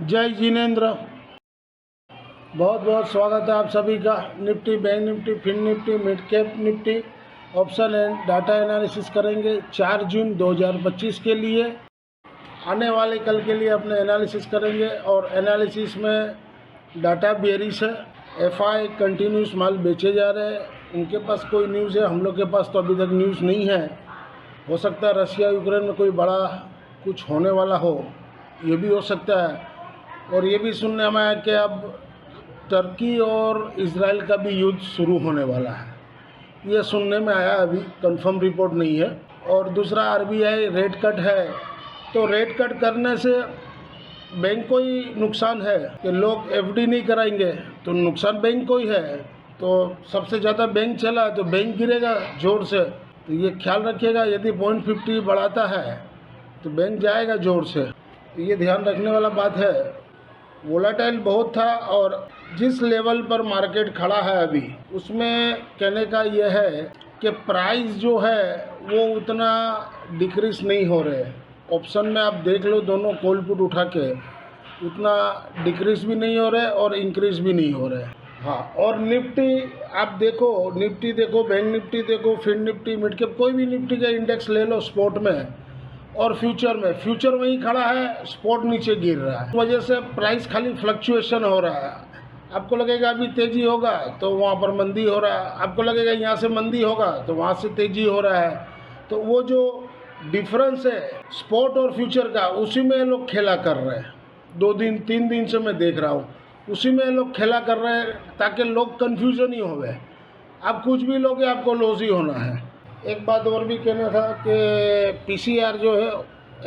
जय जिनेंद्र। बहुत बहुत स्वागत है आप सभी का। Nifty, bank Nifty, fin Nifty, mid cap Nifty option and data analysis करेंगे 4 जून 2025 के लिए। आने वाले कल के लिए अपने एनालिसिस करेंगे और एनालिसिस में डाटा बेयरिश है। एफआई कंटिन्यूस माल बेचे जा रहे हैं, उनके पास कोई न्यूज़ है, हम लोग के पास तो अभी तक न्यूज़ नहीं है। हो सकता है रशिया यूक्रेन में कोई बड़ा कुछ होने वाला हो, ये भी हो सकता है। और ये भी सुनने में आया कि अब टर्की और इजराइल का भी युद्ध शुरू होने वाला है, ये सुनने में आया, अभी कंफर्म रिपोर्ट नहीं है। और दूसरा आरबीआई रेट कट है, तो रेट कट करने से बैंक को ही नुकसान है कि लोग एफडी नहीं कराएंगे, तो नुकसान बैंक को ही है। तो सबसे ज़्यादा बैंक चला है तो बैंक गिरेगा जोर से, तो ये ख्याल रखिएगा। यदि 0.50 बढ़ाता है तो बैंक जाएगा जोर से, तो ये ध्यान रखने वाला बात है। वोलाटाइल बहुत था और जिस लेवल पर मार्केट खड़ा है अभी, उसमें कहने का यह है कि प्राइस जो है वो उतना डिक्रीज नहीं हो रहे। ऑप्शन में आप देख लो, दोनों कॉल पुट उठा के उतना डिक्रीज भी नहीं हो रहे और इंक्रीज भी नहीं हो रहे। हाँ, और निफ्टी आप देखो, निफ्टी देखो, बैंक निफ्टी देखो, फिन निफ्टी, मिड कैप, कोई भी निफ्टी का इंडेक्स ले लो स्पॉट में और फ्यूचर में, फ्यूचर वहीं खड़ा है, स्पॉट नीचे गिर रहा है। इस वजह से प्राइस खाली फ्लक्चुएशन हो रहा है। आपको लगेगा अभी तेज़ी होगा तो वहाँ पर मंदी हो रहा है, आपको लगेगा यहाँ से मंदी होगा तो वहाँ से तेज़ी हो रहा है। तो वो जो डिफरेंस है स्पॉट और फ्यूचर का, उसी में लोग खेला कर रहे हैं। 2 दिन 3 दिन से मैं देख रहा हूँ, उसी में लोग खेला कर रहे हैं ताकि लोग कन्फ्यूजन ही होवे। आप कुछ भी लोगे आपको लॉस ही होना है। एक बात और भी कहना था कि पीसीआर जो है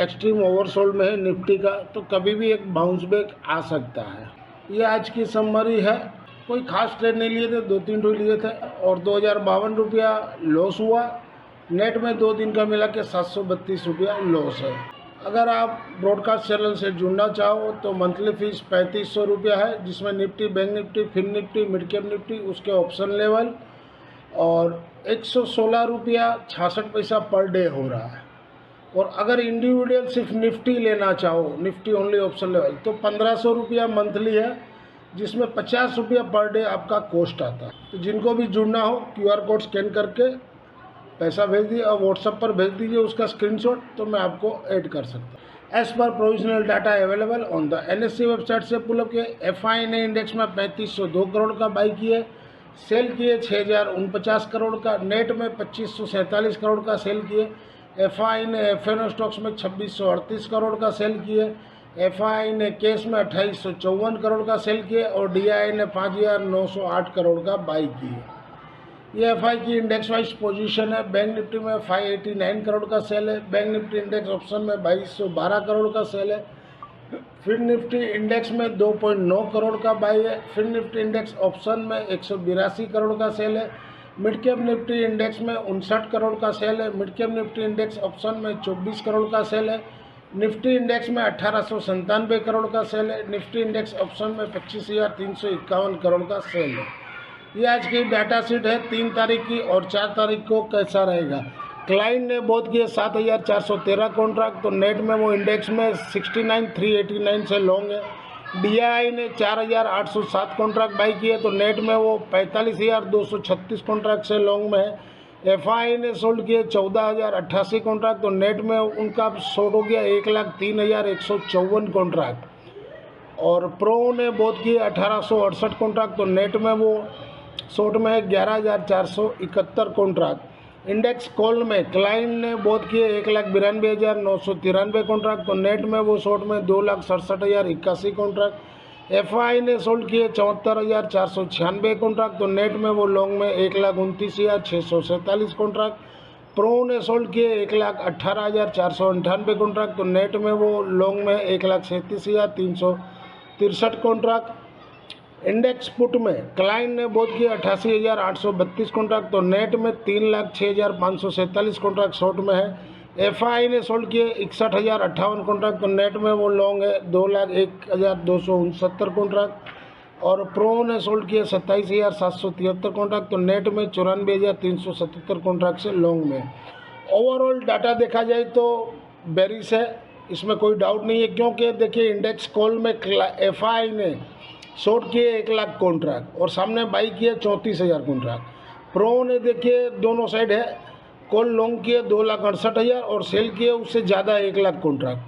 एक्सट्रीम ओवरसोल्ड में है निफ्टी का, तो कभी भी एक बाउंस बैक आ सकता है। ये आज की समरी है। कोई खास ट्रेड नहीं लिए थे, 2-3 ट्रेड लिए थे और 2052 रुपया लॉस हुआ। नेट में 2 दिन का मिला के 732 रुपया लॉस है। अगर आप ब्रॉडकास्ट चैनल से जुड़ना चाहो तो मंथली फीस 3500 रुपया है, जिसमें Nifty, bank Nifty, fin Nifty, mid cap Nifty, उसके ऑप्शन लेवल और 116 रुपया 66 पैसा पर डे हो रहा है। और अगर इंडिविजुअल सिर्फ निफ्टी लेना चाहो, निफ्टी ओनली ऑप्शन लेवल, तो 1500 रुपया मंथली है, जिसमें 50 रुपया पर डे आपका कॉस्ट आता है। तो जिनको भी जुड़ना हो QR कोड स्कैन करके पैसा भेज दिए और व्हाट्सएप पर भेज दीजिए उसका स्क्रीनशॉट, तो मैं आपको ऐड कर सकता हूँ। एज पर provisional data available on the NSE website से पुल अप किए। FI ने इंडेक्स में 3502 करोड़ का बाई किए, सेल किए 6049 करोड़ का, नेट में 2547 करोड़ का सेल किए। FI ने FNO स्टॉक्स में 2638 करोड़ का सेल किए। FI ने कैश में 2854 करोड़ का सेल किए और DI ने 5908 करोड़ का बाई किए। ये FI की इंडेक्स वाइज पोजीशन है। बैंक निफ्टी में 589 करोड़ का सेल है। बैंक निफ्टी इंडेक्स ऑप्शन में 2212 करोड़ का सेल है। फिन निफ्टी इंडेक्स में 2.9 करोड़ का बाई है। फिन निफ्टी इंडेक्स ऑप्शन में 182 करोड़ का सेल है। मिड कैप निफ्टी इंडेक्स में 59 करोड़ का सेल है। Mid cap Nifty index option में 24 करोड़ का सेल है। निफ्टी इंडेक्स में 1897 करोड़ का सेल है। निफ्टी इंडेक्स ऑप्शन में 25,351 करोड़ का सेल है। ये आज की डाटा शीट है 3 तारीख की। और 4 तारीख को कैसा रहेगा? क्लाइंट ने बहुत किए 7413 कॉन्ट्रैक्ट, तो नेट में वो इंडेक्स में 69,389 से लॉन्ग है। DI ने 4807 कॉन्ट्रैक्ट बाई किए, तो नेट में वो 45,236 कॉन्ट्रैक्ट से लॉन्ग में है। FI ने सोल्ड किए 14,088 कॉन्ट्रैक्ट, तो नेट में उनका शॉर्ट हो गया 1,03,154 कॉन्ट्रैक्ट। और प्रो ने बहुत किए 1868 कॉन्ट्रैक्ट, तो नेट में वो शॉर्ट में है 11,471 कॉन्ट्रैक्ट। इंडेक्स कॉल में क्लाइंट ने बहुत किए 1,92,993 कॉन्ट्रैक्ट, तो नेट में वो शॉर्ट में 2,67,081 कॉन्ट्रैक्ट। FI ने सोल्ड किए 74,496 कॉन्ट्रैक्ट, तो नेट में वो लॉन्ग में 1,29,647 कॉन्ट्रैक्ट। प्रो ने सोल्ड किए 1,18,498 कॉन्ट्रैक्ट, तो नेट में वो लॉन्ग में 1,37,363 कॉन्ट्रैक्ट। इंडेक्स पुट में क्लाइंट ने बहुत किए 88,832 कॉन्ट्रैक्ट, तो नेट में 3,06,547 कॉन्ट्रैक्ट शॉर्ट में है। FI ने सोल्ड किए 61,058 कॉन्ट्रैक्ट, तो नेट में वो लॉन्ग है 2,01,269 कॉन्ट्रैक्ट। और प्रो ने सोल्ड किए 27,773 कॉन्ट्रैक्ट, तो नेट में 94,377 कॉन्ट्रैक्ट से लॉन्ग में। ओवरऑल डाटा देखा जाए तो बेरिश है। इसमें कोई डाउट नहीं है, क्योंकि देखिए इंडेक्स कॉल में FI ने शॉर्ट किए 1 लाख कॉन्ट्रैक्ट और सामने बाई किए 34,000 कॉन्ट्रैक्ट। प्रो ने देखिए दोनों साइड है, कॉल लॉन्ग किए 2,68,000 और सेल किए उससे ज़्यादा 1 लाख कॉन्ट्रैक्ट,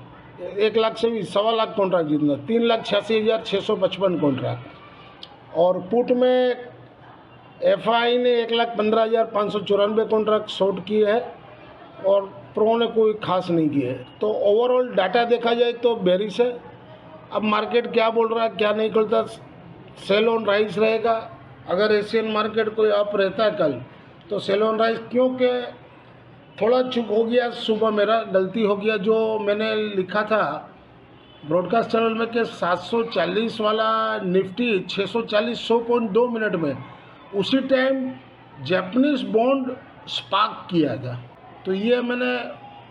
1 लाख से भी 1.25 लाख कॉन्ट्रैक्ट जितना 3,86,655 कॉन्ट्रैक्ट। और पुट में FI ने 1,15,594 कॉन्ट्रैक्ट शॉर्ट किए है और प्रो ने कोई खास नहीं किए। तो ओवरऑल डाटा देखा जाए तो बेरिश है। अब मार्केट क्या बोल रहा है क्या नहीं करता, सेल ऑन राइज रहेगा। अगर एशियन मार्केट कोई अप रहता है कल तो सेल ऑन राइज, क्योंकि थोड़ा चुप हो गया सुबह, मेरा गलती हो गया जो मैंने लिखा था ब्रॉडकास्ट चैनल में कि 740 वाला निफ्टी 640 100.2 मिनट में, उसी टाइम जापानीज बॉन्ड स्पार्क किया था। तो ये मैंने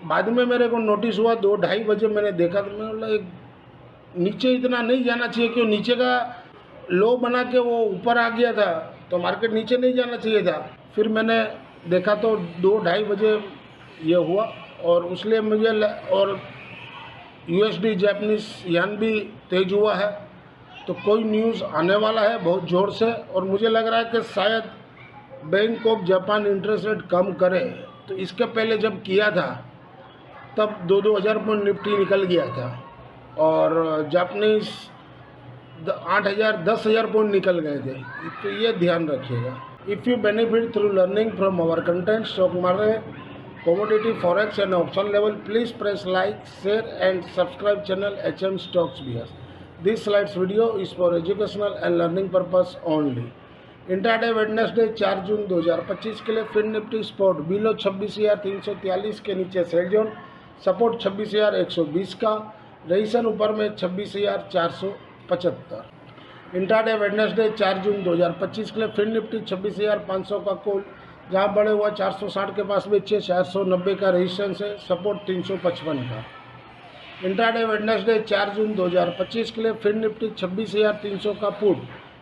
बाद में मेरे को नोटिस हुआ 2-2:30 बजे मैंने देखा, तो मैंने बोला एक नीचे इतना नहीं जाना चाहिए, क्यों नीचे का लो बना के वो ऊपर आ गया था तो मार्केट नीचे नहीं जाना चाहिए था। फिर मैंने देखा तो 2-2:30 बजे ये हुआ और उसलिए मुझे और USD जापानीज यान भी तेज हुआ है। तो कोई न्यूज़ आने वाला है बहुत ज़ोर से और मुझे लग रहा है कि शायद Bank of Japan interest rate कम करे। तो इसके पहले जब किया था तब 2-2 हज़ार पॉइंट निफ्टी निकल गया था और जापानीज 8,000-10,000 पॉइंट निकल गए थे। तो ये ध्यान रखिएगा। If you benefit through learning from our content, stock market, commodity, forex and option level, please press like, share and subscribe channel HM Stocks BS. This slides video is for educational and learning purpose only. Intraday Wednesday 4 जून 2025 के लिए fin Nifty spot below 26,343 के नीचे sell zone, support 26,120 का, रईसन ऊपर में 26,475। Intraday Wednesday 4 जून 2025 के लिए fin Nifty 26,500 का कॉल, जहां बड़े हुआ 460 के पास बेचे, 490 का रेजिस्टेंस है, सपोर्ट 355 का। इंट्राडे वेडनेसडे 4 जून 2025 के लिए फिन निफ्टी 26,300 का पुट,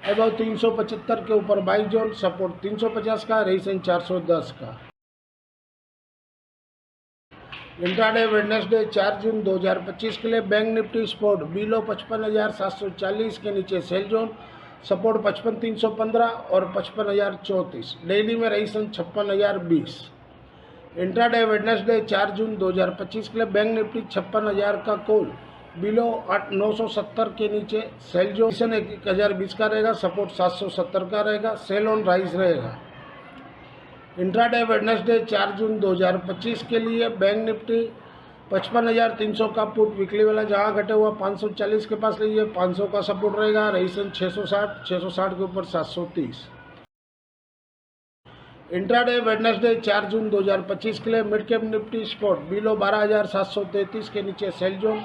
अबव 375 के ऊपर बाई जोन, सपोर्ट 350 का, रेजिस्टेंस 410 का। इंट्राडे वेडनेसडे 4 जून 2025 के लिए बैंक निफ्टी स्पॉट बिलो 55,740 के नीचे सेल जोन, सपोर्ट 55,315 और 55,034। डेली में रेजिस्टेंस 56,020। इंट्राडे वेडनेसडे 4 जून 2025 के लिए बैंक निफ्टी 56,000 का कॉल, बिलो 970 के नीचे सेल जोन 1,020 का रहेगा, सपोर्ट 770 का रहेगा, सेल ऑन राइज रहेगा। इंट्राडे वेडनेसडे 4 जून 2025 के लिए बैंक निफ्टी 55,300 का पुट वीकली वाला, जहां घटे हुआ 540 के पास लीजिए, 500 का सपोर्ट रहेगा, रेजिस्टेंस 660 के ऊपर 730। इंट्राडे वेडनेसडे 4 जून 2025 के लिए mid cap Nifty spot below 12,733 के नीचे sell zone,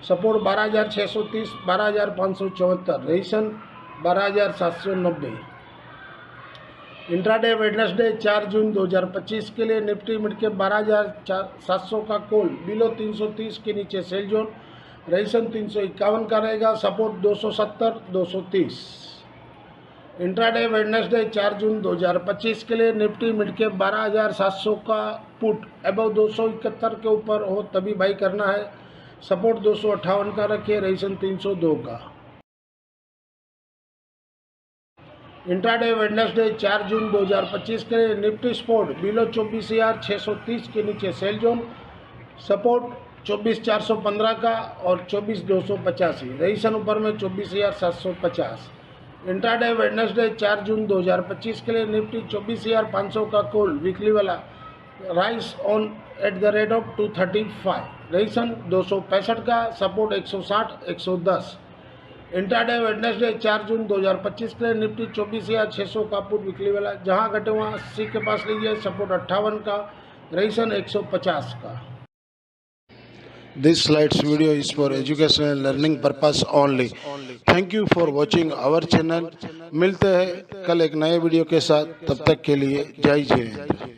support 12,630, 12,574, resistance 12,790। Intraday Wednesday 4 जून 2025 के लिए निफ्टी मिड कैप 12,700 का कॉल, बिलो 330 के नीचे सेल जोन, रेजिस्टेंस 351 का रहेगा, सपोर्ट 270, 230। इंट्राडे वेडनेसडे 4 जून 2025 के लिए निफ्टी मिड कैप 12,700 का पुट, अबव 271 के ऊपर हो तभी बाई करना है, सपोर्ट 258 का रखिए, रेजिस्टेंस 302 का। इंट्राडे वेडनेसडे 4 जून 2025 के लिए निफ्टी स्पॉट बिलो 24,630 के नीचे सेल जोन, सपोर्ट 24,415 का और 24,285, रेजिस्टेंस ऊपर में 24,750। इंट्राडे वेडनेसडे 4 जून 2025 के लिए निफ्टी 24,500 का कॉल वीकली वाला, rise on at the rate of 235, resistance 265 का, सपोर्ट 160, 110। इंट्राडे वेडनेसडे 4 जून 2025 के लिए निफ्टी 24,600 का पुट वीकली वाला, जहां घटे हुआ 80 के पास लीजिए, सपोर्ट 58 का, रेजिस्टेंस 150 का। This slides video is for educational and learning purpose only. Thank you for watching our channel. मिलते हैं कल एक नए वीडियो के साथ, तब तक के लिए जय हिंद।